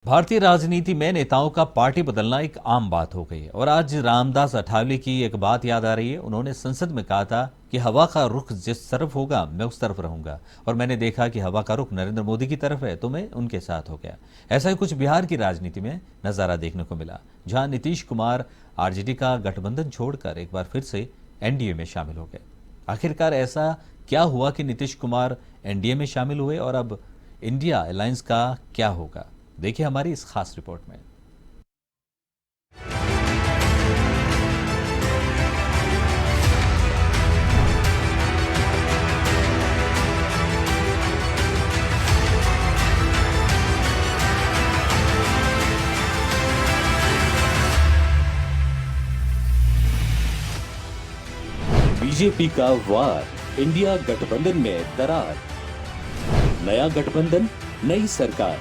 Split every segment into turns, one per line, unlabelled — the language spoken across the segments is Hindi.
भारतीय राजनीति में नेताओं का पार्टी बदलना एक आम बात हो गई है और आज रामदास अठावले की एक बात याद आ रही है। उन्होंने संसद में कहा था कि हवा का रुख जिस तरफ होगा मैं उस तरफ रहूंगा, और मैंने देखा कि हवा का रुख नरेंद्र मोदी की तरफ है तो मैं उनके साथ हो गया। ऐसा ही कुछ बिहार की राजनीति में नजारा देखने को मिला, जहां नीतीश कुमार आरजेडी का गठबंधन छोड़कर एक बार फिर से एनडीए में शामिल हो गए। आखिरकार ऐसा क्या हुआ कि नीतीश कुमार एनडीए में शामिल हुए और अब इंडिया अलायंस का क्या होगा, देखिए हमारी इस खास रिपोर्ट में।
बीजेपी का वार, इंडिया गठबंधन में दरार। नया गठबंधन, नई सरकार।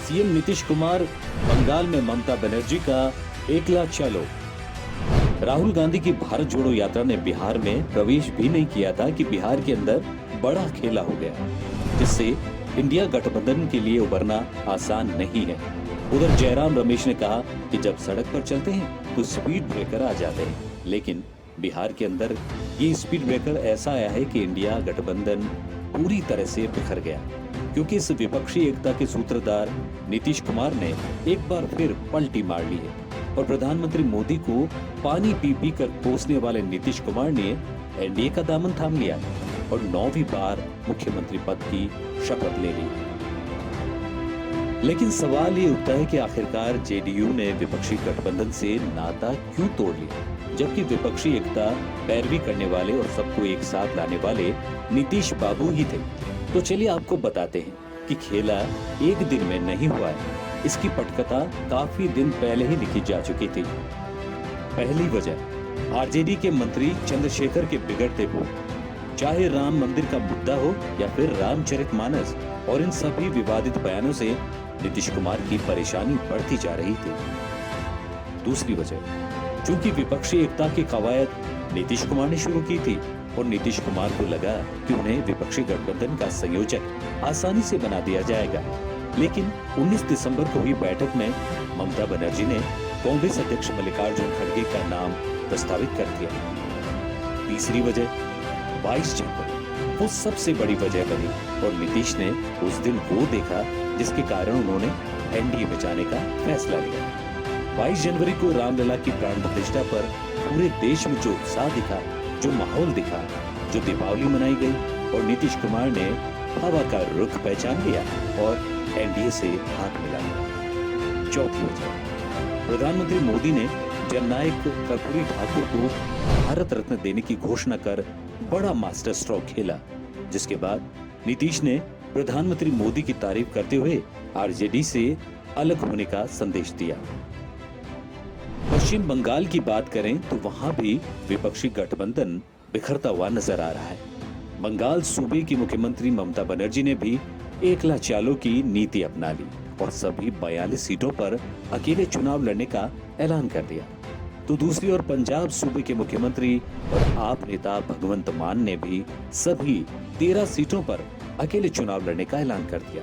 सीएम नीतीश कुमार, बंगाल में ममता बनर्जी का एकला चलो। राहुल गांधी की भारत जोड़ो यात्रा ने बिहार में प्रवेश भी नहीं किया था कि बिहार के अंदर बड़ा खेला हो गया, जिससे इंडिया गठबंधन के लिए उभरना आसान नहीं है। उधर जयराम रमेश ने कहा कि जब सड़क पर चलते हैं तो स्पीड ब्रेकर आ जाते हैं, लेकिन बिहार के अंदर ये स्पीड ब्रेकर ऐसा आया है कि इंडिया गठबंधन पूरी तरह से बिखर गया, क्योंकि इस विपक्षी एकता के सूत्रधार नीतीश कुमार ने एक बार फिर पलटी मार ली है और प्रधानमंत्री मोदी को पानी पी पी कर कोसने वाले नीतीश कुमार ने एनडीए का दामन थाम लिया और 9वीं बार मुख्यमंत्री पद की शपथ ले ली। लेकिन सवाल ये उठता है कि आखिरकार जेडीयू ने विपक्षी गठबंधन से नाता क्यों तोड़ लिया, जबकि विपक्षी एकता पैरवी करने वाले और सबको एक साथ लाने वाले नीतीश बाबू ही थे। तो चलिए आपको बताते हैं कि खेला एक दिन में नहीं हुआ है, इसकी पटकथा काफी दिन पहले ही लिखी जा चुकी थी। पहली वजह, आरजेडी के मंत्री चंद्रशेखर के बिगड़ते बोल, चाहे राम मंदिर का मुद्दा हो या फिर रामचरितमानस, और इन सभी विवादित बयानों से नीतीश कुमार की परेशानी बढ़ती जा रही थी। दूसरी वजह, चूंकि विपक्षी एकता की कवायद नीतीश कुमार ने शुरू की थी और नीतीश कुमार को लगा कि उन्हें विपक्षी गठबंधन का संयोजक आसानी से बना दिया जाएगा, लेकिन 19 दिसंबर को हुई बैठक में ममता बनर्जी ने कांग्रेस अध्यक्ष मल्लिकार्जुन खड़गे का नाम प्रस्तावित कर दिया। तीसरी वजह, 22 जनवरी वो सबसे बड़ी वजह बनी और नीतीश ने उस दिन वो देखा जिसके कारण उन्होंने एनडीए में जाने का फैसला लिया। 22 जनवरी को रामलला की प्राण प्रतिष्ठा पर पूरे देश में जो उत्साह दिखा, जो माहौल दिखा, जो दीपावली मनाई गई और नीतीश कुमार ने हवा का रुख पहचान लिया और एनडीए से हाथ मिला लिया। चौथी वजह, प्रधानमंत्री मोदी ने जननायक कर्पूरी ठाकुर को भारत रत्न देने की घोषणा कर बड़ा मास्टर स्ट्रोक खेला, जिसके बाद नीतीश ने प्रधानमंत्री मोदी की तारीफ करते हुए आरजेडी से अलग होने का संदेश दिया। पश्चिम बंगाल की बात करें तो वहां भी विपक्षी गठबंधन बिखरता हुआ नजर आ रहा है। बंगाल सूबे की मुख्यमंत्री ममता बनर्जी ने भी एकला चालो की नीति अपना ली और सभी 42 सीटों पर अकेले चुनाव लड़ने का ऐलान कर दिया। तो दूसरी ओर पंजाब सूबे के मुख्यमंत्री और आप नेता भगवंत मान ने भी सभी 13 सीटों पर अकेले चुनाव लड़ने का ऐलान कर दिया।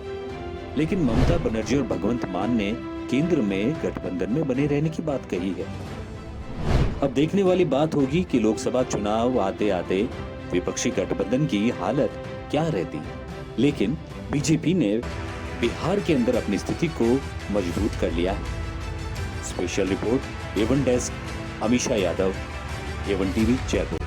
लेकिन ममता बनर्जी और भगवंत मान ने केंद्र में गठबंधन में बने रहने की बात कही है। अब देखने वाली बात होगी कि लोकसभा चुनाव आते आते विपक्षी गठबंधन की हालत क्या रहती है। लेकिन बीजेपी ने बिहार के अंदर अपनी स्थिति को मजबूत कर लिया है। Special report, A1 desk, Amisha Yadav, A1 TV, Jaipur.